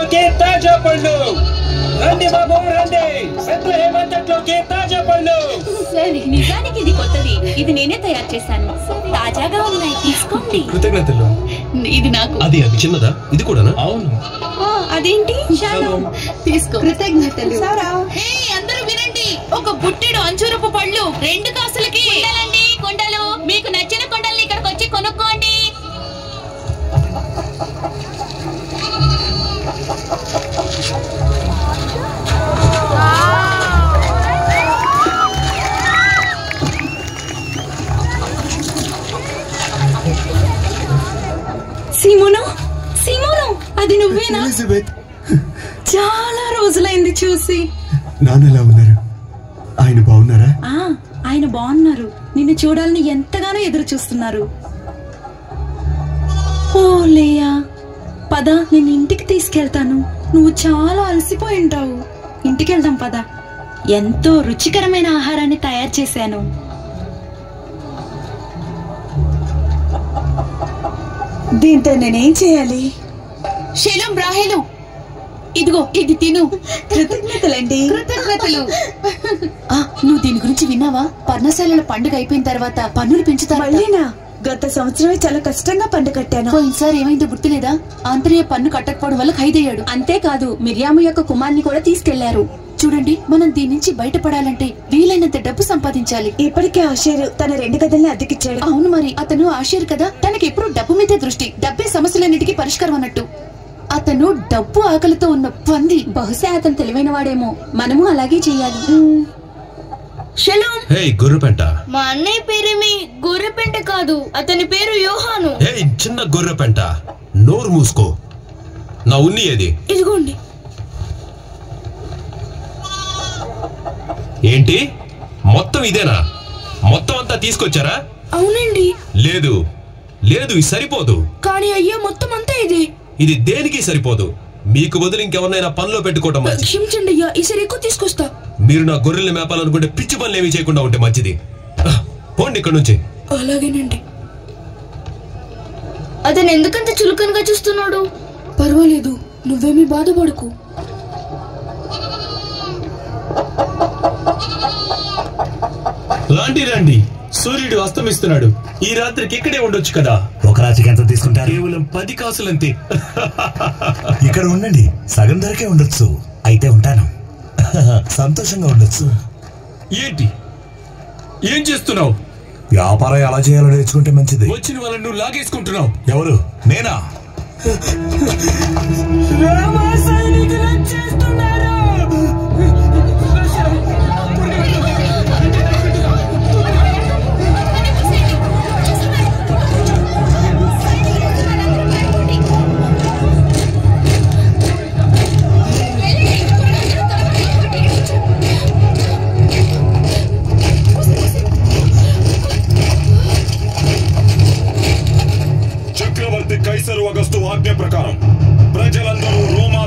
అంతట్లోకి తాజా పళ్ళు. రండి బాబు రండి, బెత్లెహేమ్ అంతట్లోకి తాజా పళ్ళు. సరే, నిజానికి ఇది కొత్తది. ఇది నేనే తయారు చేశాను. తాజాగా ఉన్నాయి, తీసుకోండి. కృతజ్ఞతలు. ఇది నాకు. అది చిన్నదా? ఇది కూడానా? అవును. అదేంటి? తీసుకో. కృతజ్ఞతలు. అందరూ వినండి. ఒక బుట్టెడు అంజూరపు పళ్ళు 2 కాసులకి. కుండలు మీకు నచ్చిన కుండల్ని ఇక్కడికి వచ్చి కొనుక్కోండి. సిమోను, అది నువ్వేనా? చాలా రోజులైంది చూసి. నాన్న ఎలా ఉన్నారు? ఆయన బాగున్నారా? ఆయన బాగున్నారు. నిన్ను చూడాలని ఎంతగానో ఎదురు చూస్తున్నారు. ఓ లేయా, పద, నేను ఇంటికి తీసుకెళ్తాను. నువ్వు చాలా అలసిపోయి ఉంటావు. ఇంటికి వెళ్దాం పద. ఎంతో రుచికరమైన ఆహారాన్ని తయారు చేశాను. దీంతో నేనేం చేయాలి? షెలోం రాహేలు, ఇదిగో ఇది తిను. కృతజ్ఞతలండి. కృతజ్ఞతలు. నువ్వు దీని గురించి విన్నావా? పర్ణశాలల పండుగ అయిపోయిన తర్వాత పన్నులు పెంచుతారు. మళ్ళీనా? గత సంవత్సరమే చాలా కష్టంగా పండు కట్టాను. పోయినసారి ఏమైందో గుర్తులేదా? ఆంతర్య పన్ను కట్టకపోవడం వల్ల ఖైదయ్యాడు. అంతేకాదు, మిర్యాము యొక్క కుమార్ని కూడా తీసుకెళ్లారు. చూడండి, మనం దీని నుంచి బయటపడాలంటే వీలైనంత డబ్బు సంపాదించాలి. ఇప్పటికే ఆషేరు తన 2 గదుల్ని అద్దెకిచ్చాడు. అవును, మరి అతను ఆషేరు కదా, తనకి ఎప్పుడు డబ్బు మీదే దృష్టి. డబ్బే సమస్యలన్నిటికీ పరిష్కారం అన్నట్టు. అతను డబ్బు ఆకలితో ఉన్న పంది. బహుశా అతను తెలివైన వాడేమో. మనము అలాగే చెయ్యాలి. షలోం. హే గొర్రెపెంట. మా అన్నయ్య పేరేమి గొర్రెపెంట కాదు, అతని పేరు యోహాను. హే చిన్న గొర్రెపెంట, నోరు మూసుకో. నా ఉన్ని ఏది? ఇదిగోండి. ఏంటి, మొత్తం ఇదేనా? మొత్తం అంతా తీసుకొచ్చారా? అవునండి. లేదు లేదు, ఇది సరిపోదు. కానీ అయ్యా, మొత్తం అంతా ఇదే. ఇది దేనికి సరిపోదు. మీకు బదులు ఇంకెవరినైనా పనిలో పెట్టుకోవటం మంచిది. క్షమించండి అయ్యా, ఈసారి ఎక్కువ తీసుకొస్తా. మీరు నా గొర్రెల్ని మేపాలనుకుంటే పిచ్చి పనులు ఏమీ చేయకుండా ఉంటే మంచిది. పోండి ఇక్కడ నుంచి. అలాగేనండి. అతను ఎందుకంత చులకనగా చూస్తున్నాడు? పర్వాలేదు, నువ్వేమీ బాధపడకు. రండి రండి, సూర్యుడు అస్తమిస్తున్నాడు. ఈ రాత్రికి ఇక్కడే ఉండొచ్చు కదా. ఒక రాత్రికి ఎంత తీసుకుంటారు? కేవలం 10 కాసులంతే. ఇక్కడ ఉండండి, సగం ధరకే ఉండొచ్చు. అయితే ఉంటాను. సంతోషంగా ఉండొచ్చు. ఏంటి, ఏం చేస్తున్నావు? వ్యాపారం ఎలా చేయాలో నేర్చుకుంటే మంచిది. వచ్చిన వాళ్ళని నువ్వు లాగేసుకుంటున్నావు. ఎవరు? నేనా? చక్రవర్తి కైసరు ఆగస్టు ఆజ్ఞ ప్రకారం ప్రజలందరూ రోమా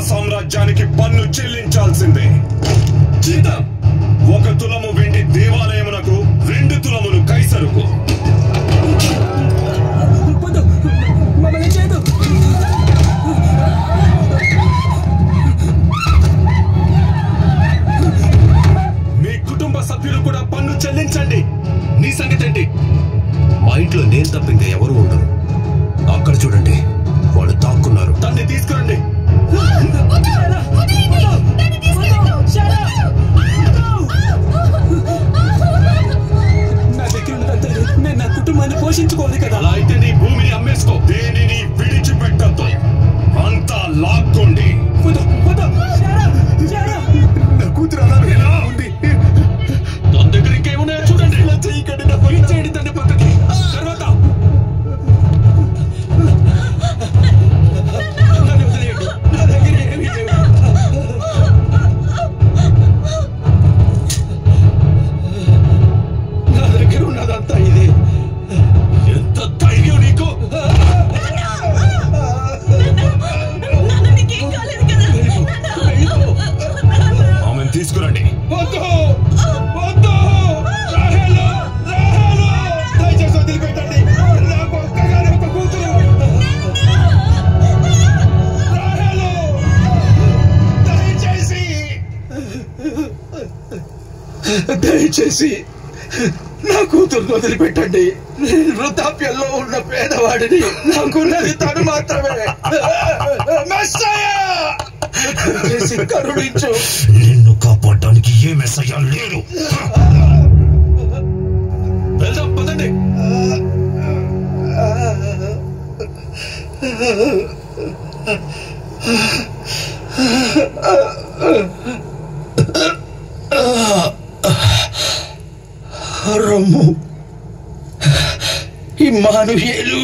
దయచేసి నా కూతురు వదిలిపెట్టండి. నేను వృద్ధాప్యంలో ఉన్న పేదవాడిని. నాకున్నది తను మాత్రమే. దయచేసి కరుణించు. నిన్ను కాపాడడానికి ఏ మెస్సయ్య లేడు. వెళ్దాం పదండి. రమ్ము, ఇమ్మానుయేలు,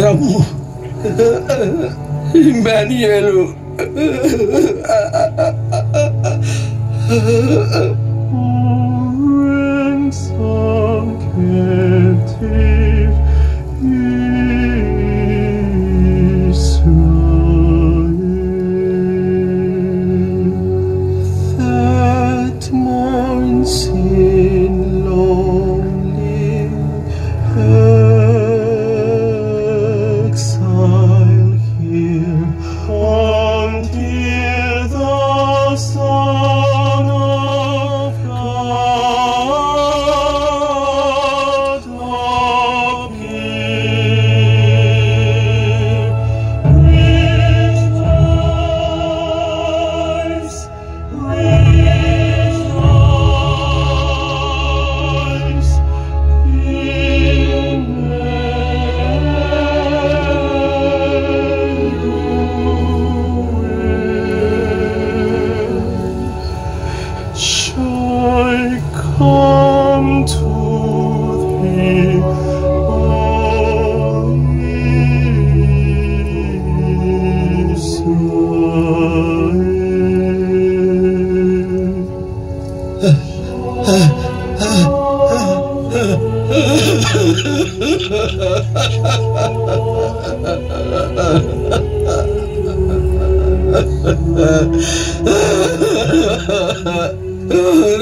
రమ్ము, ఇమ్మానుయేలు.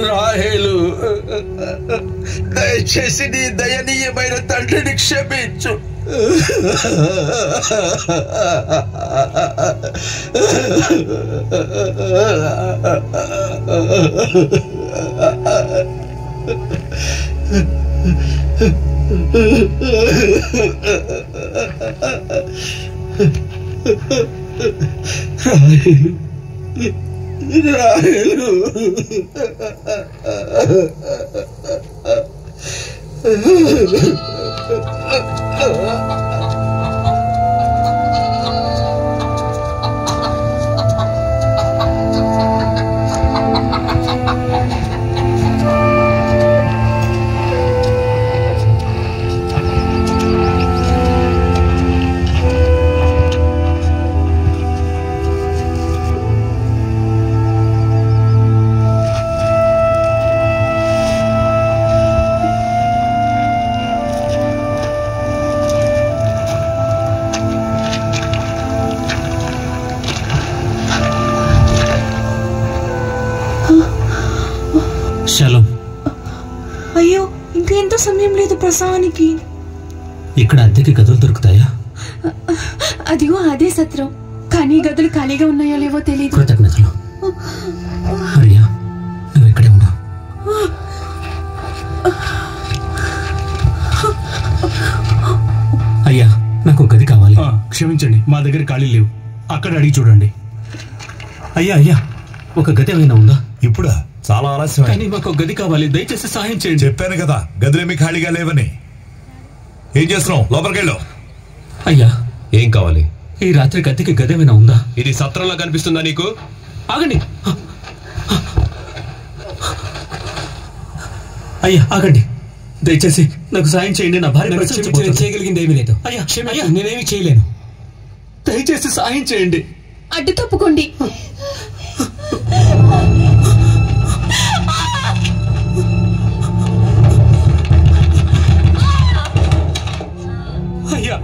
రాహేలు, దయచేసి నీ దయనీయమైన తండ్రిని క్షమించు. రాహేలు, అయ్యో, ఇంకా ఎంత సమయం లేదు ప్రసవానికి. ఇక్కడ అద్దెకి గదులు దొరుకుతాయా? అదిగో అదే సత్రం, కానీ గదులు ఖాళీగా ఉన్నాయో లేవో తెలియదు. కృతజ్ఞతలు. హరియా, నువ్వు ఇక్కడే ఉన్నావు. అయ్యా, నాకు గది కావాలి. క్షమించండి, మా దగ్గర ఖాళీ లేవు. అక్కడ అడిగి చూడండి. అయ్యా అయ్యా, ఒక గది ఏమైనా ఉందా? ఇప్పుడా? చాలా ఆలస్యం. కానీ మాకు గది కావాలి, దయచేసి సహాయం చేయండి. చెప్పాను కదా, గదులేమి ఖాళీగా లేవని. ఏం చేస్తున్నావు? లోపలికెళ్ళు. అయ్యా, ఏం కావాలి? ఈ రాత్రి గదికి గది ఏమైనా ఉందా? ఇది సత్రంలా కనిపిస్తుందా నీకు? ఆగండి అయ్యా, ఆగండి. దయచేసి నాకు సాయం చేయండి. నా భార్య చేయగలిగింది ఏమీ లేదు. అయ్యా, నేనేమి చేయలేను. దయచేసి సాయం చేయండి. అడ్డు తప్పుకోండి. అయ్యా,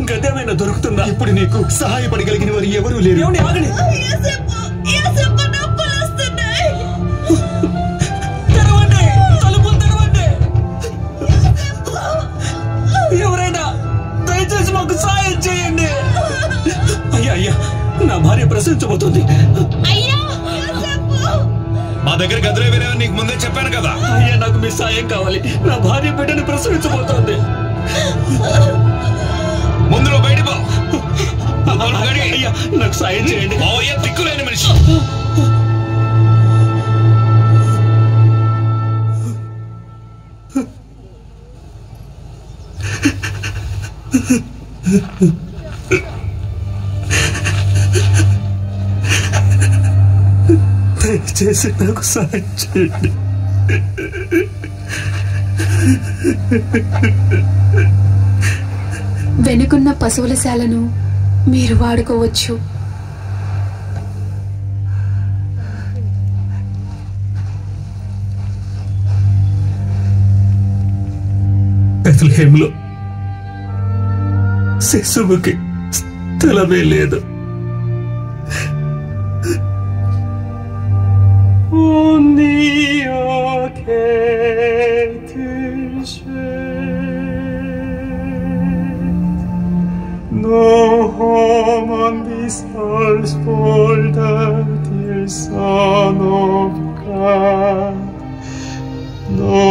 గదేమైనా దొరుకుతుందా? ఇప్పుడు నీకు సహాయపడగలిగిన వారు ఎవరూ లేరు. ఆగండి. తెరవండి, తలుపులు తెరవండి. ఎవరైనా దయచేసి మాకు సాయం చేయండి. అయ్యా అయ్యా, నా భార్య ప్రసవించబోతుంది. మా దగ్గర గదిలో వేరేవని నీకు ముందే చెప్పాను కదా. అయ్యా, నాకు మీ సాయం కావాలి. నా భార్య బిడ్డను ప్రసవించబోతోంది. ముందు నువ్వు బయట పో. అయ్యా, నాకు సాయం చేయండి. దిక్కులేని మనిషి. దయచేసి నాకు సాయం చేయండి. వెనుకున్న పశువుల శాలను మీరు వాడుకోవచ్చు. బెత్లెహేములో శిశువుకి స్థలమే లేదు. No home on this earth for the dear Son of God. No